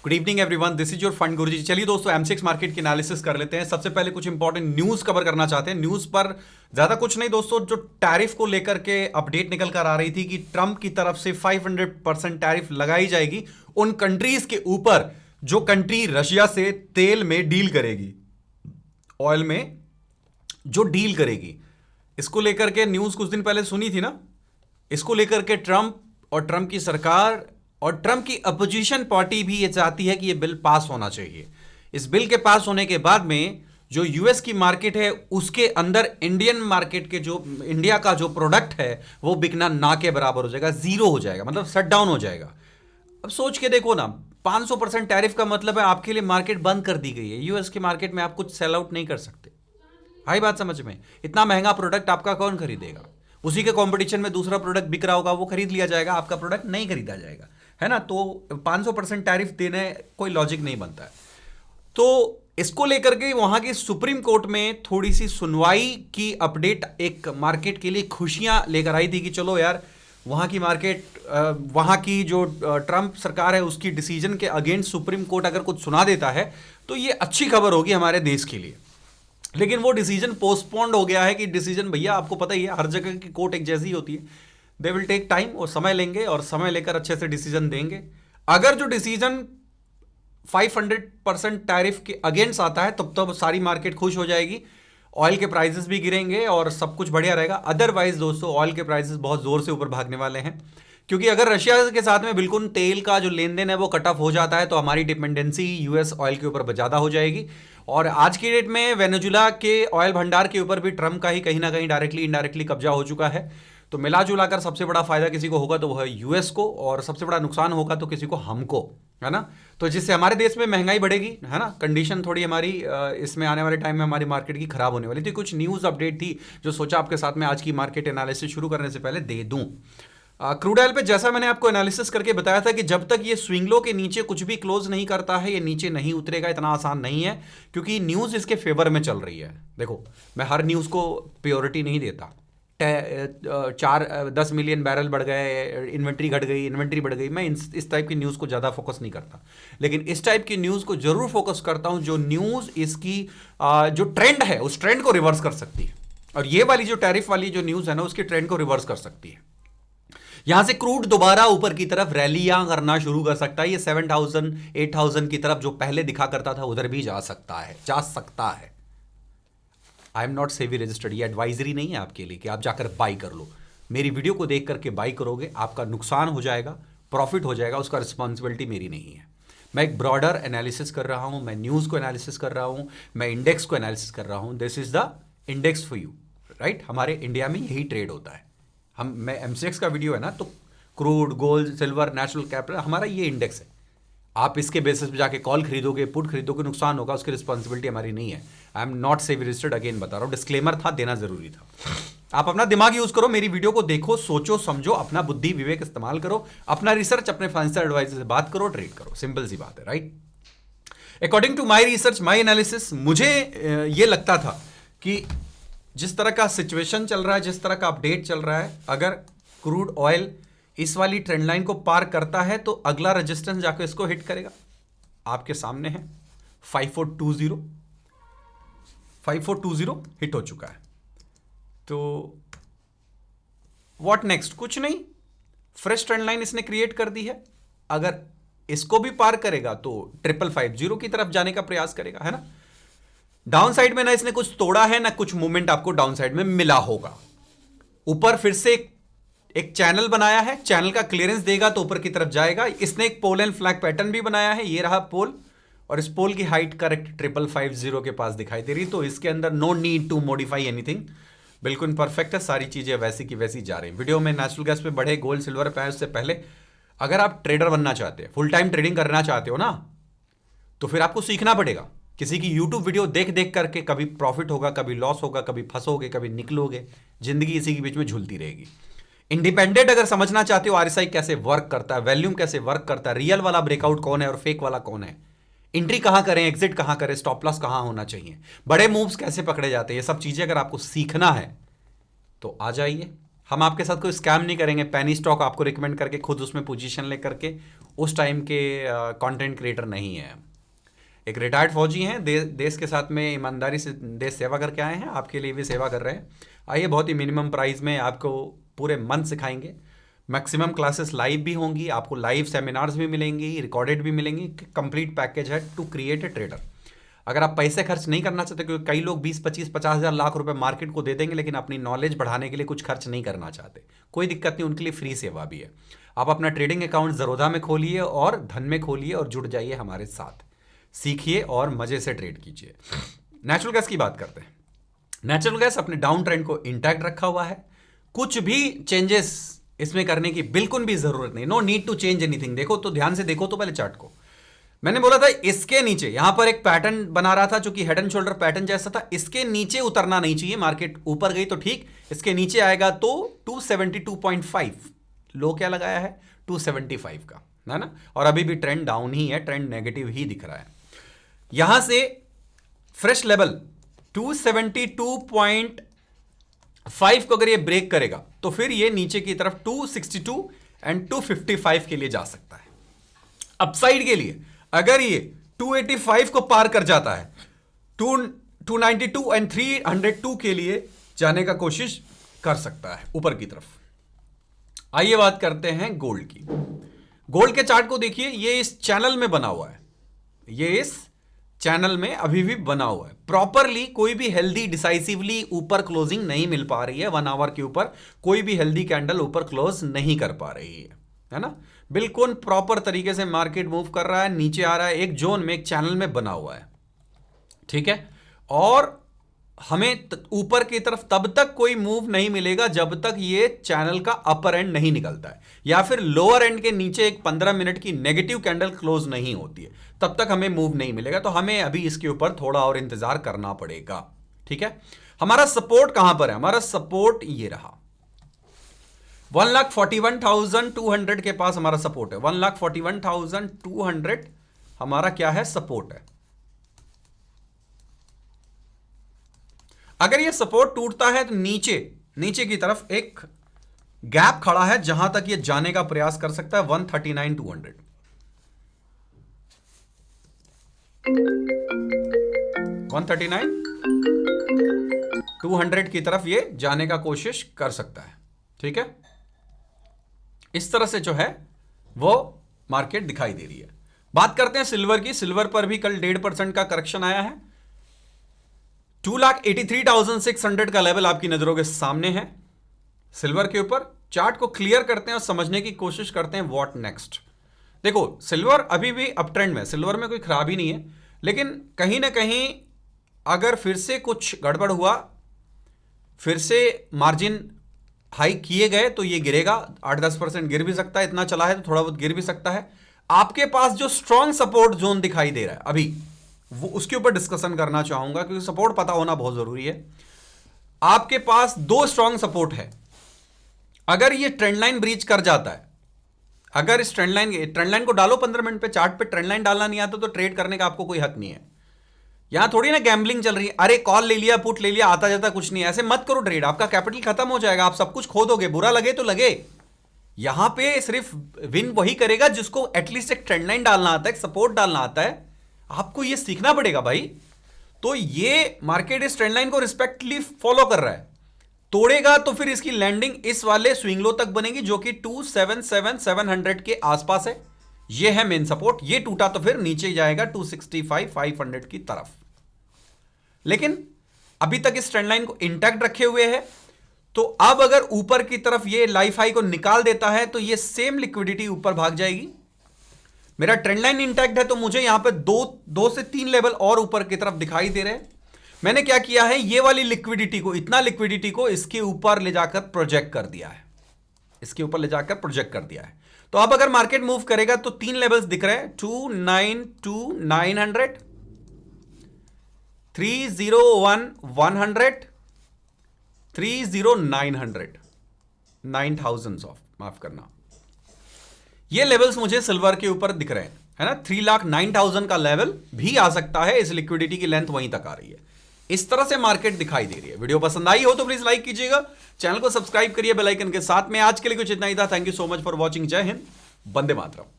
Good evening everyone, this is your fund Guruji. चलिए दोस्तों, MCX market की एनालिसिस कर लेते हैं। सबसे पहले कुछ इंपॉर्टेंट न्यूज कवर करना चाहते हैं। न्यूज पर ज्यादा कुछ नहीं दोस्तों, जो टैरिफ को लेकर के अपडेट निकल कर आ रही थी कि ट्रंप की तरफ से 500% टैरिफ लगाई जाएगी उन कंट्रीज के ऊपर जो कंट्री रशिया से तेल में डील करेगी, ऑयल में जो डील करेगी। इसको लेकर के न्यूज कुछ दिन पहले सुनी थी ना। इसको लेकर के ट्रंप और ट्रंप की सरकार और ट्रंप की अपोजिशन पार्टी भी ये चाहती है कि ये बिल पास होना चाहिए। इस बिल के पास होने के बाद में जो यूएस की मार्केट है उसके अंदर इंडियन मार्केट के जो इंडिया का जो प्रोडक्ट है वो बिकना ना के बराबर हो जाएगा, जीरो हो जाएगा, मतलब शट डाउन हो जाएगा। अब सोच के देखो ना, 500% टैरिफ का मतलब है आपके लिए मार्केट बंद कर दी गई है। यूएस की मार्केट में आप कुछ सेल आउट नहीं कर सकते। आई बात समझ में? इतना महंगा प्रोडक्ट आपका कौन खरीदेगा? उसी के कंपटीशन में दूसरा प्रोडक्ट बिक रहा होगा, वो खरीद लिया जाएगा, आपका प्रोडक्ट नहीं खरीदा जाएगा, है ना। तो 500% टैरिफ देने कोई लॉजिक नहीं बनता है। तो इसको लेकर के वहां की सुप्रीम कोर्ट में थोड़ी सी सुनवाई की अपडेट एक मार्केट के लिए खुशियां लेकर आई थी कि चलो यार, वहां की मार्केट, वहां की जो ट्रंप सरकार है उसकी डिसीजन के अगेंस्ट सुप्रीम कोर्ट अगर कुछ सुना देता है तो ये अच्छी खबर होगी हमारे देश के लिए। लेकिन वो डिसीजन पोस्टपोन्ड हो गया है कि डिसीजन, भैया आपको पता ही है हर जगह की कोर्ट एक जैसी होती है, दे विल टेक टाइम, और समय लेंगे और समय लेकर अच्छे से डिसीजन देंगे। अगर जो डिसीजन 500% टैरिफ के अगेंस्ट आता है तब तो सारी मार्केट खुश हो जाएगी, ऑयल के प्राइसेस भी गिरेंगे और सब कुछ बढ़िया रहेगा। अदरवाइज दोस्तों, ऑयल के प्राइसेस बहुत जोर से ऊपर भागने वाले हैं, क्योंकि अगर रशिया के साथ में बिल्कुल तेल का जो लेन देन है वो कट ऑफ हो जाता है तो हमारी डिपेंडेंसी यूएस ऑयल के ऊपर ज़्यादा हो जाएगी। और आज की डेट में वेनेजुला के ऑयल भंडार के ऊपर भी ट्रंप का ही कहीं ना कहीं डायरेक्टली इनडायरेक्टली कब्जा हो चुका है। तो मिला जुला कर सबसे बड़ा फायदा किसी को होगा तो वह है यूएस को, और सबसे बड़ा नुकसान होगा तो किसी को हमको, है ना। तो जिससे हमारे देश में महंगाई बढ़ेगी, है ना, कंडीशन थोड़ी हमारी इसमें आने वाले टाइम में हमारी मार्केट की खराब होने वाली थी। कुछ न्यूज़ अपडेट थी जो सोचा आपके साथ में आज की मार्केट एनालिसिस शुरू करने से पहले दे दूं। क्रूड ऑयल पे जैसा मैंने आपको एनालिसिस करके बताया था कि जब तक ये स्विंग लो के नीचे कुछ भी क्लोज नहीं करता है ये नीचे नहीं उतरेगा। इतना आसान नहीं है क्योंकि न्यूज़ इसके फेवर में चल रही है। देखो, मैं हर न्यूज़ को प्योरिटी नहीं देता। 10 मिलियन बैरल बढ़ गए, इन्वेंट्री घट गई, इन्वेंट्री बढ़ गई, मैं इस टाइप की न्यूज़ को ज़्यादा फोकस नहीं करता। लेकिन इस टाइप की न्यूज़ को जरूर फोकस करता हूँ जो न्यूज़ इसकी जो ट्रेंड है उस ट्रेंड को रिवर्स कर सकती है। और ये वाली जो टैरिफ वाली जो न्यूज़ है ना उसकी ट्रेंड को रिवर्स कर सकती है। यहां से क्रूड दोबारा ऊपर की तरफ रैलियां करना शुरू कर सकता है। ये 7,000 8,000 की तरफ जो पहले दिखा करता था उधर भी जा सकता है। आई एम नॉट सेवी रजिस्टर्ड, ये एडवाइजरी नहीं है आपके लिए कि आप जाकर बाई कर लो। मेरी वीडियो को देख करके बाई करोगे, आपका नुकसान हो जाएगा, प्रॉफिट हो जाएगा, उसका रिस्पॉन्सिबिलिटी मेरी नहीं है। मैं एक ब्रॉडर एनालिसिस कर रहा हूं, मैं न्यूज़ को एनालिसिस कर रहा हूं, मैं इंडेक्स को एनालिसिस कर रहा हूं। This is the index for you, right. हमारे इंडिया में यही ट्रेड होता है। मैं एमसीएक्स का वीडियो है ना, तो crude, gold, silver, national capital, हमारा ये इंडेक्स है। आप इसके बेसिस पे जाके कॉल खरीदोगे, पुट खरीदोगे, नुकसान होगा, उसकी रिस्पॉन्सिबिलिटी हमारी नहीं है। आई एम नॉट सेवी रजिस्टर्ड, अगेन बता रहा हूँ, डिस्क्लेमर था, देना जरूरी था। आप अपना दिमाग यूज करो, मेरी वीडियो को देखो, सोचो समझो, अपना बुद्धि विवेक इस्तेमाल करो, अपना रिसर्च अपने फाइनेंशियल एडवाइजर से बात करो, ट्रेड करो, सिंपल सी बात है, right. According to my research, my analysis, मुझे ये लगता था कि जिस तरह का सिचुएशन चल रहा है, जिस तरह का अपडेट चल रहा है, अगर क्रूड ऑयल इस वाली ट्रेंड लाइन को पार करता है तो अगला रेजिस्टेंस जाकर इसको हिट करेगा। आपके सामने है 5420, 5420 हिट हो चुका है। तो व्हाट नेक्स्ट? कुछ नहीं, फ्रेश ट्रेंड लाइन इसने क्रिएट कर दी है। अगर इसको भी पार करेगा तो 5550 की तरफ जाने का प्रयास करेगा, है ना। डाउन साइड में ना इसने कुछ तोड़ा है ना कुछ मूवमेंट आपको डाउन साइड में मिला होगा। ऊपर फिर से एक चैनल बनाया है, चैनल का क्लियरेंस देगा तो ऊपर की तरफ जाएगा। इसने एक पोल एंड फ्लैग पैटर्न भी बनाया है, ये रहा पोल, और इस पोल की हाइट करेक्ट 5550 के पास दिखाई दे रही। तो इसके अंदर no need to modify anything, बिल्कुल परफेक्ट है, सारी चीजें वैसी की वैसी जा रही हैं। वीडियो में नेचुरल गैस पे बढ़े, गोल्ड सिल्वर पे आए, उससे पहले अगर आप ट्रेडर बनना चाहते हैं, फुल टाइम ट्रेडिंग करना चाहते हो ना, तो फिर आपको सीखना पड़ेगा। किसी की यूट्यूब वीडियो देख देख करके कभी प्रॉफिट होगा, कभी लॉस होगा, कभी फंसोगे, कभी निकलोगे, जिंदगी इसी के बीच में झूलती रहेगी। इंडिपेंडेंट अगर समझना चाहते हो आरएसआई कैसे वर्क करता है, वॉल्यूम कैसे वर्क करता है, रियल वाला ब्रेकआउट कौन है और फेक वाला कौन है, एंट्री कहां करें, एग्जिट कहां करें, स्टॉप लॉस कहां होना चाहिए, बड़े मूव्स कैसे पकड़े जाते हैं, ये सब चीजें अगर आपको सीखना है तो आ जाइए हम आपके साथ कोई स्कैम नहीं करेंगे पैनी स्टॉक आपको रिकमेंड करके खुद उसमें पोजीशन ले करके। उस टाइम के कंटेंट क्रिएटर नहीं है। एक रिटायर्ड फौजी हैं, देश के साथ में ईमानदारी से देश सेवा करके आए हैं, आपके लिए भी सेवा कर रहे हैं। आइए, बहुत ही मिनिमम प्राइस में आपको पूरे मंथ सिखाएंगे। मैक्सिमम क्लासेस लाइव भी होंगी, आपको लाइव सेमिनार्स भी मिलेंगी, रिकॉर्डेड भी मिलेंगी। कंप्लीट पैकेज है टू क्रिएट ए ट्रेडर। अगर आप पैसे खर्च नहीं करना चाहते, क्योंकि कई लोग 20, 25, 50,000 लाख रुपए मार्केट को दे देंगे लेकिन अपनी नॉलेज बढ़ाने के लिए कुछ खर्च नहीं करना चाहते, कोई दिक्कत नहीं, उनके लिए फ्री सेवा भी है। आप अपना ट्रेडिंग अकाउंट ज़रोधा में खोलिए और धन में खोलिए और जुड़ जाइए हमारे साथ, सीखिए और मजे से ट्रेड कीजिए। नेचुरल गैस की बात करते हैं। नेचुरल गैस अपने डाउन ट्रेंड को इंटैक्ट रखा हुआ है, कुछ भी चेंजेस इसमें करने की बिल्कुल भी जरूरत नहीं। No need to change anything. देखो तो ध्यान से देखो तो पहले चार्ट को। मैंने बोला था इसके नीचे यहां पर एक पैटर्न बना रहा था जो कि हेड एंड शोल्डर पैटर्न जैसा था, इसके नीचे उतरना नहीं चाहिए। मार्केट ऊपर गई तो ठीक, इसके नीचे आएगा तो 272.5 लो क्या लगाया है 275 का, है ना। और अभी भी ट्रेंड डाउन ही है, ट्रेंड नेगेटिव ही दिख रहा है। यहां से फ्रेश लेवल 272.5 को अगर ये ब्रेक करेगा तो फिर ये नीचे की तरफ 262 एंड 255 के लिए जा सकता है। अपसाइड के लिए अगर ये 285 को पार कर जाता है, 292 एंड 302 के लिए जाने का कोशिश कर सकता है ऊपर की तरफ। आइए बात करते हैं गोल्ड की। गोल्ड के चार्ट को देखिए, ये इस चैनल में बना हुआ है, ये इस चैनल में अभी भी बना हुआ है। प्रॉपरली कोई भी हेल्दी डिसाइसिवली ऊपर क्लोजिंग नहीं मिल पा रही है। 1 आवर के ऊपर कोई भी हेल्दी कैंडल ऊपर क्लोज नहीं कर पा रही है ना। बिल्कुल प्रॉपर तरीके से मार्केट मूव कर रहा है, नीचे आ रहा है, एक जोन में, एक चैनल में बना हुआ है, ठीक है। और हमें ऊपर की तरफ तब तक कोई मूव नहीं मिलेगा जब तक ये चैनल का अपर एंड नहीं निकलता है, या फिर लोअर एंड के नीचे एक 15 मिनट की नेगेटिव कैंडल क्लोज नहीं होती है, तब तक हमें मूव नहीं मिलेगा। तो हमें अभी इसके ऊपर थोड़ा और इंतजार करना पड़ेगा, ठीक है। हमारा सपोर्ट कहां पर है? हमारा सपोर्ट ये रहा 1,41,200 के पास हमारा सपोर्ट है। 1,41,200 हमारा क्या है? सपोर्ट है। अगर ये सपोर्ट टूटता है तो नीचे की तरफ एक गैप खड़ा है जहां तक ये जाने का प्रयास कर सकता है 139,200। 139,200 की तरफ ये जाने का कोशिश कर सकता है, ठीक है। इस तरह से जो है वो मार्केट दिखाई दे रही है। बात करते हैं सिल्वर की। सिल्वर पर भी कल 1.5% का करेक्शन आया है। 2,83,600 का लेवल आपकी नजरों के सामने है सिल्वर के ऊपर। चार्ट को क्लियर करते हैं और समझने की कोशिश करते हैं व्हाट नेक्स्ट। देखो सिल्वर अभी भी अप ट्रेंड में, सिल्वर में कोई खराबी नहीं है, लेकिन कहीं ना कहीं अगर फिर से कुछ गड़बड़ हुआ, फिर से मार्जिन हाई किए गए तो ये गिरेगा। 8-10% गिर भी सकता है, इतना चला है तो थोड़ा बहुत गिर भी सकता है। आपके पास जो स्ट्रॉन्ग सपोर्ट जोन दिखाई दे रहा है अभी, वो उसके ऊपर डिस्कशन करना चाहूंगा, क्योंकि सपोर्ट पता होना बहुत जरूरी है। आपके पास 2 स्ट्रॉन्ग सपोर्ट है। अगर ये ट्रेंड लाइन ब्रीच कर जाता है, अगर इस ट्रेंड लाइन को डालो 15 मिनट पे चार्ट पे, ट्रेंड लाइन डालना नहीं आता तो ट्रेड करने का आपको कोई हक नहीं है। यहां थोड़ी ना गैम्बलिंग चल रही है, अरे कॉल ले लिया, पुट ले लिया, आता जाता कुछ नहीं, ऐसे मत करो ट्रेड। आपका कैपिटल खत्म हो जाएगा, आप सब कुछ खो दोगे, बुरा लगे तो लगे। यहां पे सिर्फ विन वही करेगा जिसको एटलीस्ट एक ट्रेंड लाइन डालना आता है, एक सपोर्ट डालना आता है। आपको ये सीखना पड़ेगा भाई। तो ये मार्केट इस ट्रेंड लाइन को रिस्पेक्टली फॉलो कर रहा है। तोड़ेगा तो फिर इसकी लैंडिंग इस वाले स्विंग लो तक बनेगी जो कि 277,700 के आसपास है। ये है मेन सपोर्ट। ये टूटा तो फिर नीचे जाएगा 265,500 की तरफ। लेकिन अभी तक इस ट्रेंड लाइन को इंटैक्ट रखे हुए है। तो अब अगर ऊपर की तरफ ये लाइफ हाई को निकाल देता है तो ये सेम लिक्विडिटी ऊपर भाग जाएगी। मेरा ट्रेंड लाइन इंटैक्ट है तो मुझे यहां पे 2 से 3 लेवल और ऊपर की तरफ दिखाई दे रहे हैं। मैंने क्या किया है, ये वाली लिक्विडिटी को, इतना लिक्विडिटी को इसके ऊपर ले जाकर प्रोजेक्ट कर दिया है, इसके ऊपर ले जाकर प्रोजेक्ट कर दिया है। तो अब अगर मार्केट मूव करेगा तो 3 लेवल्स दिख रहे हैं, 292,900, 301,100, 30900, 9,000 ऑफ, माफ करना, ये लेवल्स मुझे सिल्वर के ऊपर दिख रहे हैं, है ना। 3,09,000 का लेवल भी आ सकता है। इस लिक्विडिटी की लेंथ वहीं तक आ रही है। इस तरह से मार्केट दिखाई दे रही है। वीडियो पसंद आई हो तो प्लीज लाइक कीजिएगा, चैनल को सब्सक्राइब करिए बेल आइकन के साथ में। आज के लिए कुछ इतना ही था। Thank you so much for watching. जय हिंद, वंदे मातरम।